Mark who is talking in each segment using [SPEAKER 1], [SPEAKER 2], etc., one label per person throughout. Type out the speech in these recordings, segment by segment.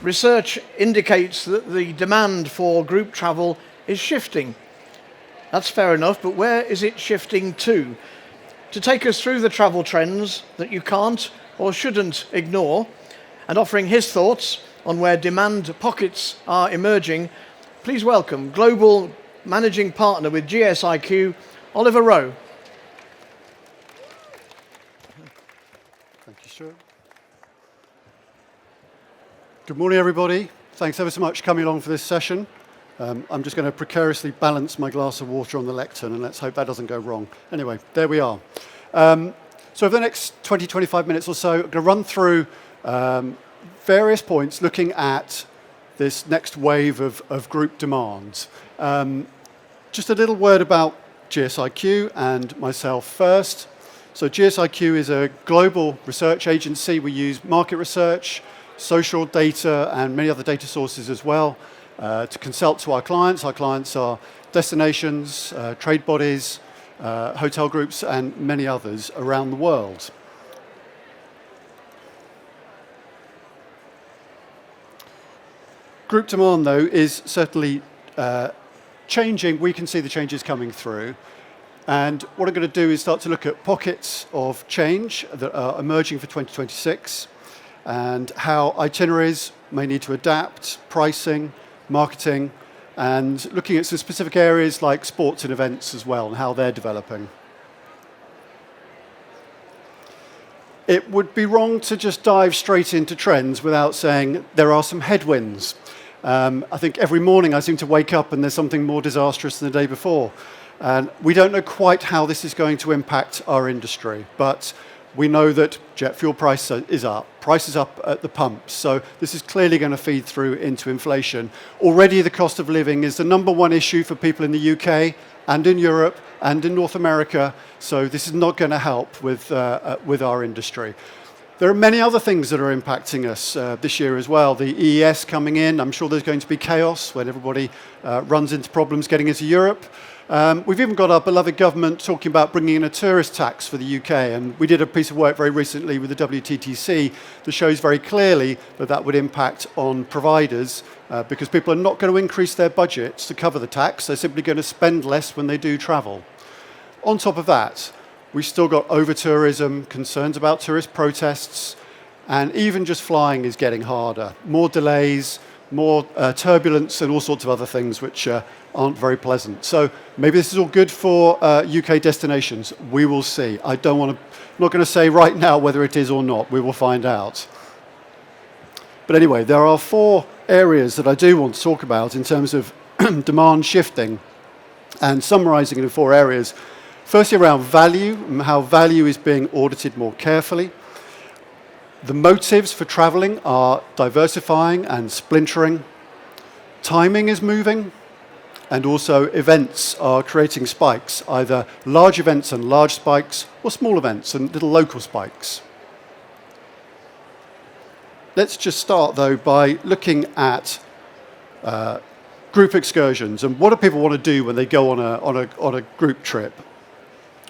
[SPEAKER 1] research indicates that the demand for group travel is shifting. That's fair enough, but where is it shifting to? To take us through the travel trends that you can't or shouldn't ignore, and offering his thoughts on where demand pockets are emerging, please welcome Global Managing Partner with GSIQ, Oliver Rowe.
[SPEAKER 2] Thank you, Stuart. Good morning, everybody. Thanks ever so much for coming along for this session. I'm just going to precariously balance my glass of water on the lectern, and let's hope that doesn't go wrong. Anyway, there we are. So over the next 20, 25 minutes or so, I'm going to run through various points looking at this next wave of group demands. Just a little word about GSIQ and myself first. So GSIQ is a global research agency. We use market research, social data, and many other data sources as well to consult to our clients. Our clients are destinations, trade bodies, hotel groups, and many others around the world. Group demand, though, is certainly changing. We can see the changes coming through. And what I'm going to do is start to look at pockets of change that are emerging for 2026 and how itineraries may need to adapt, pricing, marketing, and looking at some specific areas like sports and events as well and how they're developing. It would be wrong to just dive straight into trends without saying there are some headwinds. I think every morning I seem to wake up and there's something more disastrous than the day before. And we don't know quite how this is going to impact our industry, but we know that jet fuel price is up, price is up at the pumps, so this is clearly going to feed through into inflation. Already the cost of living is the number one issue for people in the UK and in Europe and in North America, so this is not going to help with our industry. There are many other things that are impacting us this year as well. The EES coming in, I'm sure there's going to be chaos when everybody runs into problems getting into Europe. We've even got our beloved government talking about bringing in a tourist tax for the UK, and we did a piece of work very recently with the WTTC that shows very clearly that that would impact on providers because people are not going to increase their budgets to cover the tax. They're simply going to spend less when they do travel. On top of that, we've still got over-tourism, concerns about tourist protests, and even just flying is getting harder. More delays, more turbulence, and all sorts of other things which aren't very pleasant. So maybe this is all good for UK destinations. We will see. I'm not going to say right now whether it is or not. We will find out. But anyway, there are 4 areas that I do want to talk about in terms of demand shifting and summarizing it in 4 areas. Firstly, around value and how value is being audited more carefully. The motives for traveling are diversifying and splintering. Timing is moving. And also events are creating spikes, either large events and large spikes, or small events and little local spikes. Let's just start, though, by looking at group excursions and what do people want to do when they go on a group trip,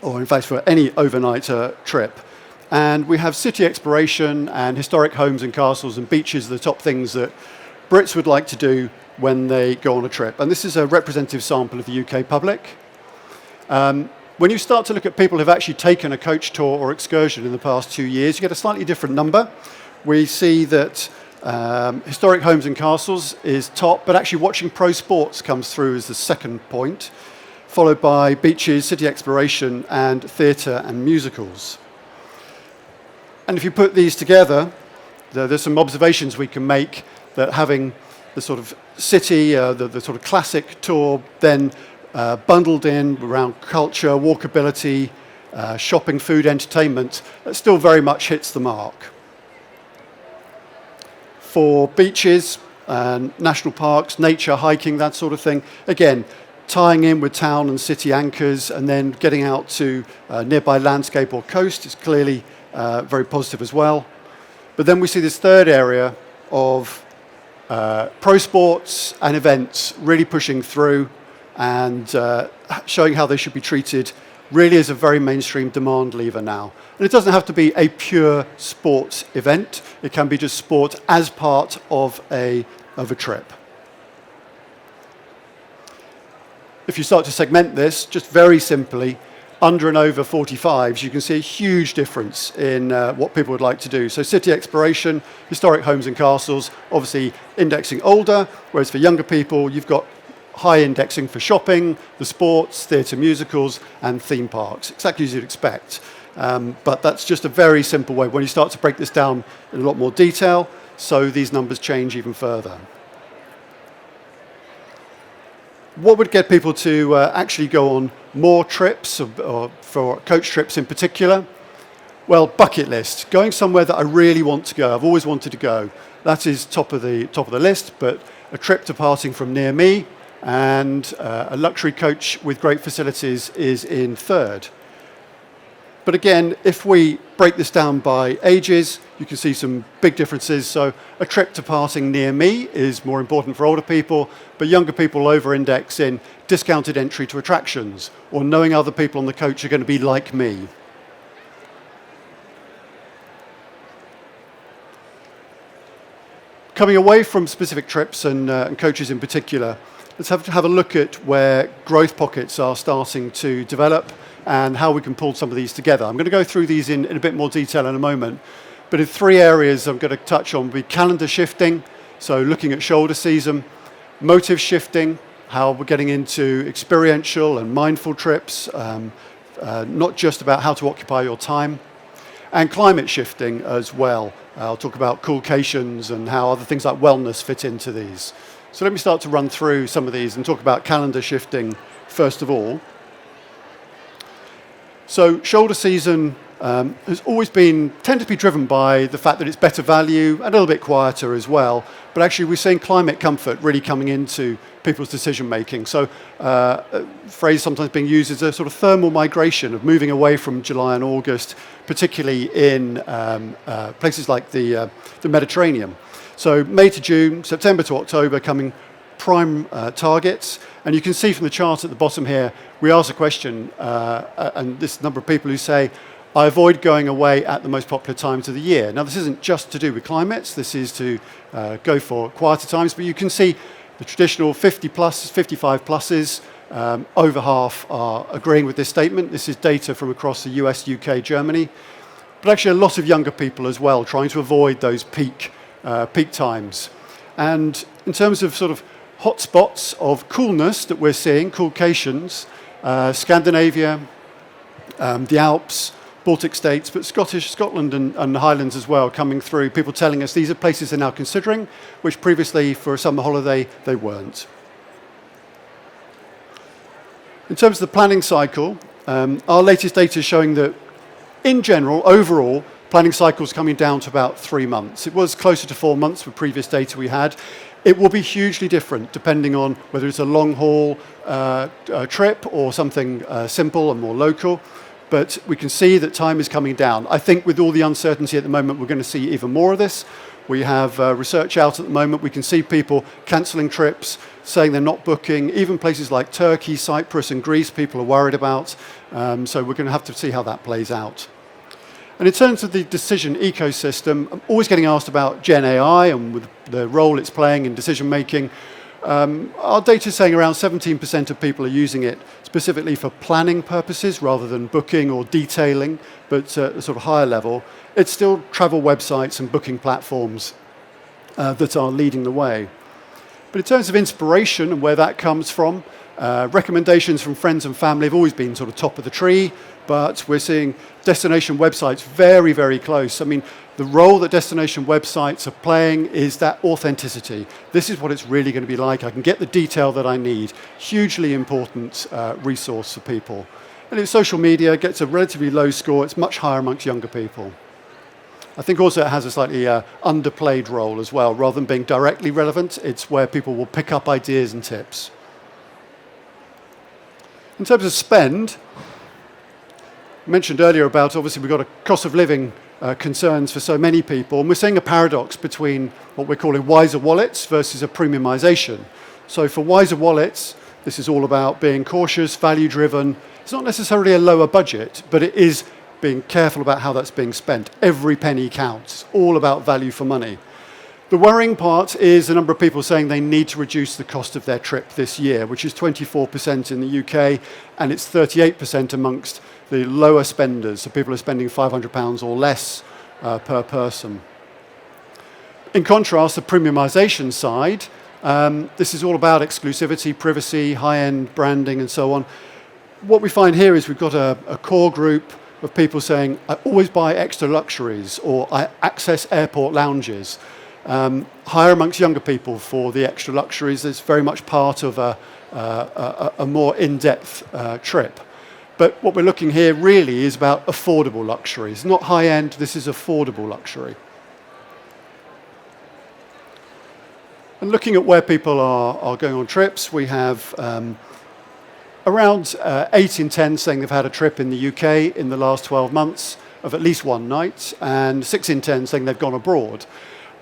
[SPEAKER 2] or in fact for any overnight trip. And we have city exploration and historic homes and castles and beaches are the top things that Brits would like to do when they go on a trip. And this is a representative sample of the UK public. When you start to look at people who've actually taken a coach tour or excursion in the past 2 years, you get a slightly different number. We see that historic homes and castles is top, but actually watching pro sports comes through as the second point, followed by beaches, city exploration, and theatre and musicals. And if you put these together, there's some observations we can make that having the sort of city, the sort of classic tour, then bundled in around culture, walkability, shopping, food, entertainment, that still very much hits the mark. For beaches, national parks, nature, hiking, that sort of thing, again, tying in with town and city anchors and then getting out to nearby landscape or coast is clearly very positive as well. But then we see this third area of pro sports and events really pushing through and showing how they should be treated really is a very mainstream demand lever now. And it doesn't have to be a pure sports event. It can be just sport as part of a trip. If you start to segment this, just very simply, under and over 45s, you can see a huge difference in what people would like to do. So city exploration, historic homes and castles, obviously indexing older, whereas for younger people, you've got high indexing for shopping, the sports, theatre musicals, and theme parks, exactly as you'd expect. But that's just a very simple way. When you start to break this down in a lot more detail, so these numbers change even further. What would get people to actually go on more trips, or for coach trips in particular? Well, bucket list. Going somewhere that I really want to go. I've always wanted to go. That is top of the list, but a trip departing from near me and a luxury coach with great facilities is in third. But again, if we break this down by ages, you can see some big differences. So a trip departing near me is more important for older people, but younger people over-index in discounted entry to attractions or knowing other people on the coach are going to be like me. Coming away from specific trips and coaches in particular, let's have a look at where growth pockets are starting to develop and how we can pull some of these together. I'm going to go through these in a bit more detail in a moment, but in 3 areas I'm going to touch on will be calendar shifting, so looking at shoulder season, motive shifting, how we're getting into experiential and mindful trips, not just about how to occupy your time, and climate shifting as well. I'll talk about coolcations and how other things like wellness fit into these. So let me start to run through some of these and talk about calendar shifting first of all. So shoulder season has always tended to be driven by the fact that it's better value and a little bit quieter as well. But actually we're seeing climate comfort really coming into people's decision making. So a phrase sometimes being used is a sort of thermal migration of moving away from July and August, particularly in places like the Mediterranean. So May to June, September to October coming prime targets. And you can see from the chart at the bottom here, we ask a question, and this number of people who say, I avoid going away at the most popular times of the year. Now, this isn't just to do with climates. This is to go for quieter times. But you can see the traditional 50 plus, 55 pluses, over half are agreeing with this statement. This is data from across the US, UK, Germany. But actually a lot of younger people as well, trying to avoid those peak times. And in terms of sort of hotspots of coolness that we're seeing, coolcations, Scandinavia, the Alps, Baltic states, but Scotland and the Highlands as well coming through, people telling us these are places they're now considering, which previously for a summer holiday they weren't. In terms of the planning cycle, our latest data is showing that in general, overall, planning cycles coming down to about 3 months. It was closer to 4 months with previous data we had. It will be hugely different depending on whether it's a long haul trip or something simple and more local. But we can see that time is coming down. I think with all the uncertainty at the moment, we're going to see even more of this. We have research out at the moment. We can see people cancelling trips, saying they're not booking. Even places like Turkey, Cyprus, and Greece, people are worried about. So we're going to have to see how that plays out. And in terms of the decision ecosystem, I'm always getting asked about Gen AI and with the role it's playing in decision making. Our data is saying around 17% of people are using it specifically for planning purposes rather than booking or detailing, but at a sort of higher level. It's still travel websites and booking platforms that are leading the way. But in terms of inspiration and where that comes from, recommendations from friends and family have always been sort of top of the tree, but we're seeing destination websites very, very close. I mean, the role that destination websites are playing is that authenticity. This is what it's really going to be like. I can get the detail that I need. Hugely important resource for people. And if social media gets a relatively low score, it's much higher amongst younger people. I think also it has a slightly underplayed role as well. Rather than being directly relevant, it's where people will pick up ideas and tips. In terms of spend, I mentioned earlier about obviously we've got a cost of living concerns for so many people, and we're seeing a paradox between what we're calling wiser wallets versus a premiumization. So for wiser wallets, This is all about being cautious, value-driven. It's not necessarily a lower budget, but it is being careful about how that's being spent. Every penny counts. It's all about value for money. The worrying part is the number of people saying they need to reduce the cost of their trip this year, which is 24% in the UK, and it's 38% amongst the lower spenders, so people are spending £500 or less per person. In contrast, the premiumisation side, this is all about exclusivity, privacy, high-end branding, and so on. What we find here is we've got a core group of people saying, I always buy extra luxuries, or I access airport lounges. Higher amongst younger people for the extra luxuries. It's very much part of a more in-depth trip. But what we're looking here really is about affordable luxuries. Not high-end, this is affordable luxury. And looking at where people are going on trips, we have around 8 in 10 saying they've had a trip in the UK in the last 12 months of at least one night, and 6 in 10 saying they've gone abroad.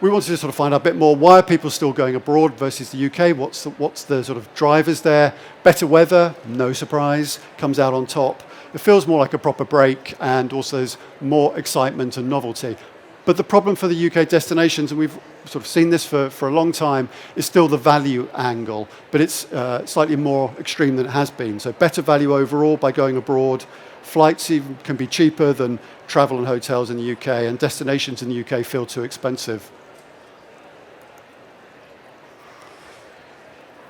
[SPEAKER 2] We wanted to sort of find out a bit more, why are people still going abroad versus the UK? What's the sort of drivers there? Better weather, no surprise, comes out on top. It feels more like a proper break, and also there's more excitement and novelty. But the problem for the UK destinations, and we've sort of seen this for a long time, is still the value angle, but it's slightly more extreme than it has been. So better value overall by going abroad. Flights even can be cheaper than travel and hotels in the UK, and destinations in the UK feel too expensive.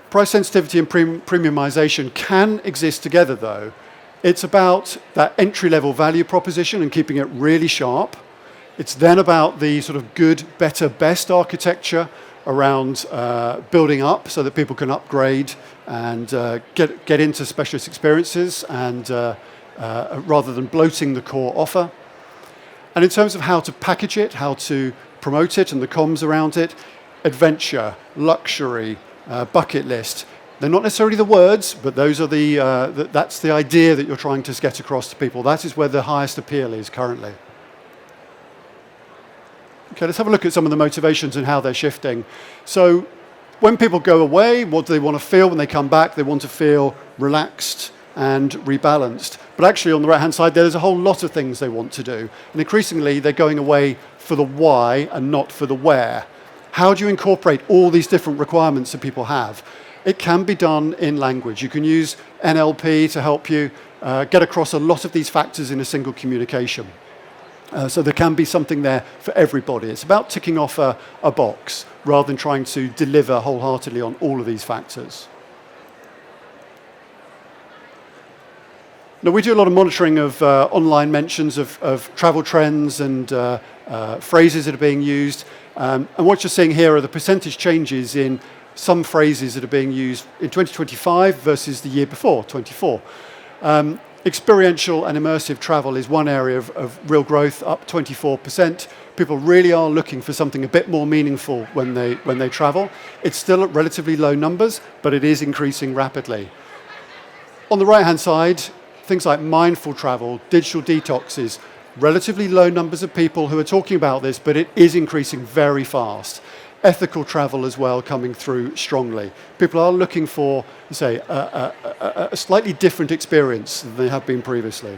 [SPEAKER 2] Price sensitivity and premiumization can exist together, though. It's about that entry-level value proposition and keeping it really sharp. It's then about the sort of good, better, best architecture around building up so that people can upgrade and get into specialist experiences, and rather than bloating the core offer. And in terms of how to package it, how to promote it, and the comms around it, adventure, luxury, bucket list. They're not necessarily the words, but those are that's the idea that you're trying to get across to people. That is where the highest appeal is currently. Okay, let's have a look at some of the motivations and how they're shifting. So when people go away, what do they want to feel when they come back? They want to feel relaxed and rebalanced. But actually on the right-hand side, there's a whole lot of things they want to do. And increasingly, they're going away for the why and not for the where. How do you incorporate all these different requirements that people have? It can be done in language. You can use NLP to help you get across a lot of these factors in a single communication. So there can be something there for everybody. It's about ticking off a box rather than trying to deliver wholeheartedly on all of these factors. Now, we do a lot of monitoring of online mentions of travel trends and phrases that are being used. And what you're seeing here are the percentage changes in some phrases that are being used in 2025 versus the year before, 24. Experiential and immersive travel is one area of real growth, up 24%. People really are looking for something a bit more meaningful when they travel. It's still at relatively low numbers, but it is increasing rapidly. On the right-hand side, things like mindful travel, digital detoxes, relatively low numbers of people who are talking about this, but it is increasing very fast. Ethical travel as well coming through strongly. People are looking for, say, a slightly different experience than they have been previously.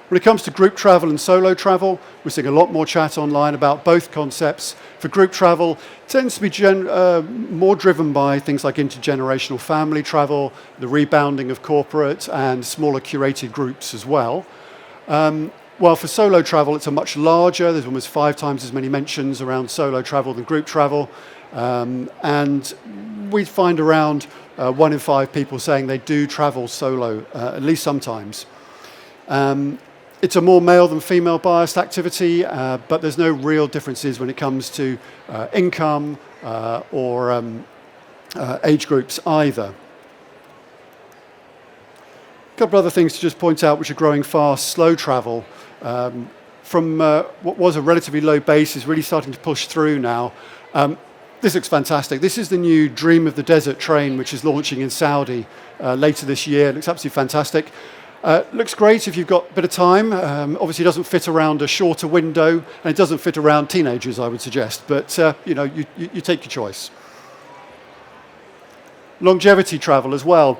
[SPEAKER 2] When it comes to group travel and solo travel, we're seeing a lot more chat online about both concepts. For group travel, it tends to be more driven by things like intergenerational family travel, the rebounding of corporate, and smaller curated groups as well. While for solo travel, it's a much larger, there's almost 5 times as many mentions around solo travel than group travel. And we find around 1 in 5 people saying they do travel solo, at least sometimes. It's a more male than female biased activity, but there's no real differences when it comes to income or age groups either. A couple of other things to just point out which are growing fast. Slow travel from what was a relatively low base is really starting to push through now. This looks fantastic. This is the new Dream of the Desert train, which is launching in Saudi later this year. It looks absolutely fantastic. Looks great if you've got a bit of time. Obviously, it doesn't fit around a shorter window, and it doesn't fit around teenagers, I would suggest. But you take your choice. Longevity travel as well,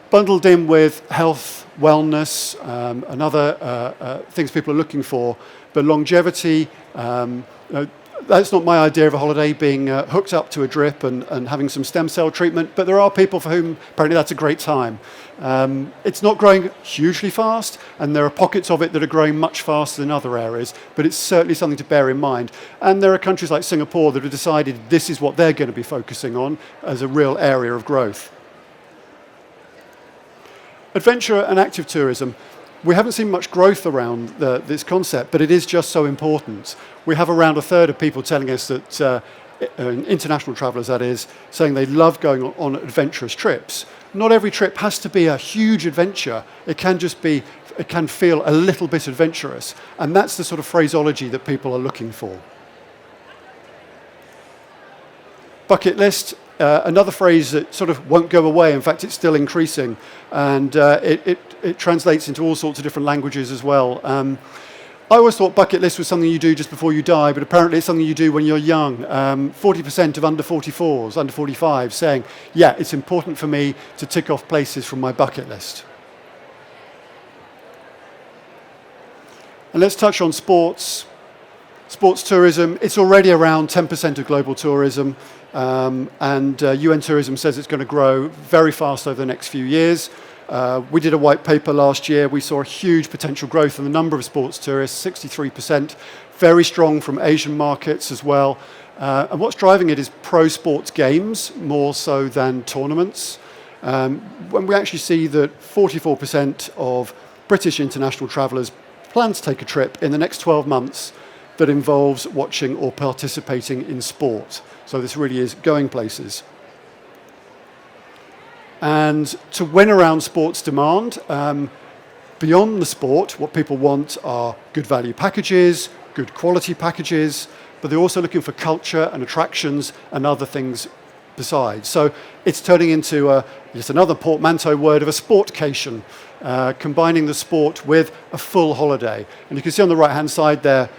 [SPEAKER 2] bundled in with health, wellness, and other things people are looking for. But longevity, that's not my idea of a holiday, being hooked up to a drip and having some stem cell treatment, but there are people for whom apparently that's a great time. It's not growing hugely fast, and there are pockets of it that are growing much faster than other areas, but it's certainly something to bear in mind. And there are countries like Singapore that have decided this is what they're going to be focusing on as a real area of growth. Adventure and active tourism. We haven't seen much growth around this concept, but it is just so important. We have around a third of people telling us that, international travellers that is, saying they love going on adventurous trips. Not every trip has to be a huge adventure. It can just be, it can feel a little bit adventurous. And that's the sort of phraseology that people are looking for. Bucket list. Another phrase that sort of won't go away. In fact, it's still increasing, and it translates into all sorts of different languages as well. I always thought bucket list was something you do just before you die, but apparently it's something you do when you're young. 40% of under 44s, under 45s, saying, yeah, it's important for me to tick off places from my bucket list. And let's touch on sports. Sports tourism, it's already around 10% of global tourism, and UN Tourism says it's going to grow very fast over the next few years. We did a white paper last year. We saw a huge potential growth in the number of sports tourists, 63%, very strong from Asian markets as well. And what's driving it is pro sports games, more so than tournaments. When we actually see that 44% of British international travellers plan to take a trip in the next 12 months that involves watching or participating in sport. So this really is going places. And to win around sports demand, beyond the sport, what people want are good value packages, good quality packages, but they're also looking for culture and attractions and other things besides. So it's turning into just another portmanteau word of a sportcation, combining the sport with a full holiday. And you can see on the right-hand side there,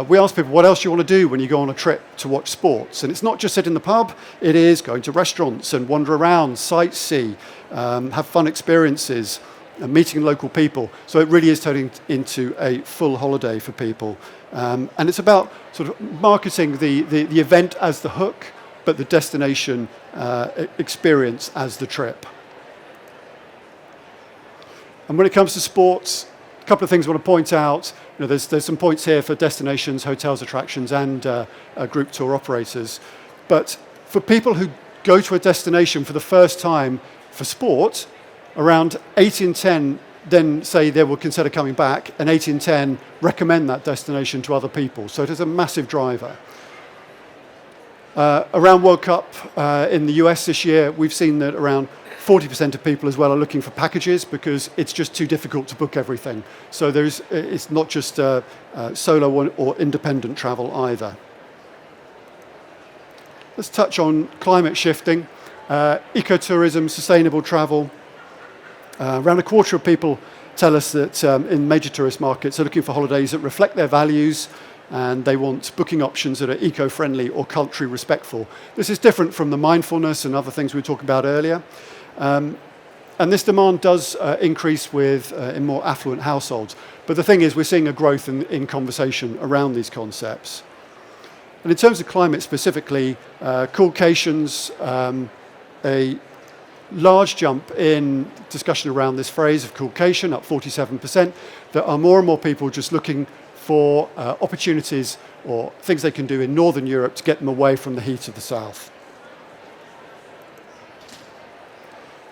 [SPEAKER 2] we ask people, what else do you want to do when you go on a trip to watch sports? And it's not just sit in the pub, it is going to restaurants and wander around, sightsee, have fun experiences, and meeting local people. So it really is turning into a full holiday for people. And it's about sort of marketing the event as the hook, but the destination experience as the trip. And when it comes to sports, a couple of things I want to point out. There's some points here for destinations, hotels, attractions, and group tour operators. But for people who go to a destination for the first time for sport, around 8 in 10 then say they will consider coming back, and 8 in 10 recommend that destination to other people. So it is a massive driver. Around World Cup in the US this year, we've seen that around 40% of people as well are looking for packages because it's just too difficult to book everything. So it's not just solo or independent travel either. Let's touch on climate shifting, ecotourism, sustainable travel. Around a quarter of people tell us that in major tourist markets are looking for holidays that reflect their values, and they want booking options that are eco-friendly or culturally respectful. This is different from the mindfulness and other things we were talking about earlier. And this demand does increase in more affluent households. But the thing is, we're seeing a growth in conversation around these concepts. And in terms of climate specifically, coolcations, a large jump in discussion around this phrase of coolcation, up 47%. There are more and more people just looking for opportunities or things they can do in Northern Europe to get them away from the heat of the south.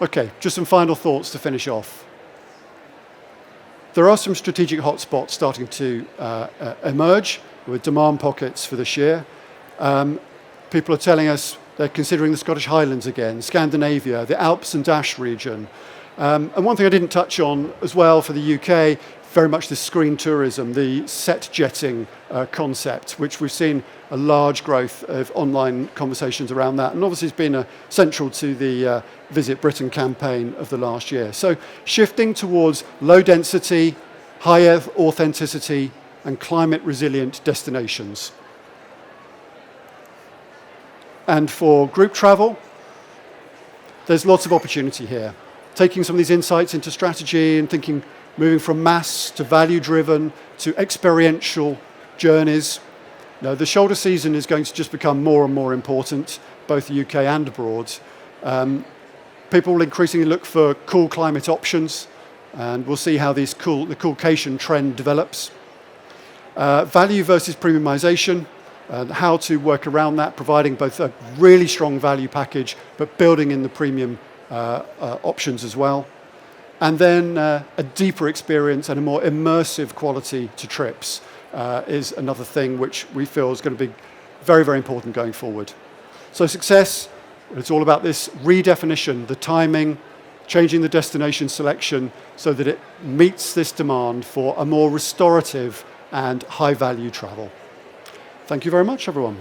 [SPEAKER 2] Okay, just some final thoughts to finish off. There are some strategic hotspots starting to emerge with demand pockets for this year. People are telling us they're considering the Scottish Highlands again, Scandinavia, the Alps and Dash region. And one thing I didn't touch on as well for the UK, very much the screen tourism, the set jetting concept, which we've seen a large growth of online conversations around that. And obviously it's been central to the Visit Britain campaign of the last year. So shifting towards low density, high authenticity, and climate resilient destinations. And for group travel, there's lots of opportunity here. Taking some of these insights into strategy and thinking, moving from mass to value-driven to experiential journeys. Now, the shoulder season is going to just become more and more important, both the UK and abroad. People will increasingly look for cool climate options, and we'll see how the coolcation trend develops. Value versus premiumization, and how to work around that, providing both a really strong value package, but building in the premium options as well. And then a deeper experience and a more immersive quality to trips is another thing which we feel is going to be very, very important going forward. So success, it's all about this redefinition, the timing, changing the destination selection so that it meets this demand for a more restorative and high-value travel. Thank you very much, everyone.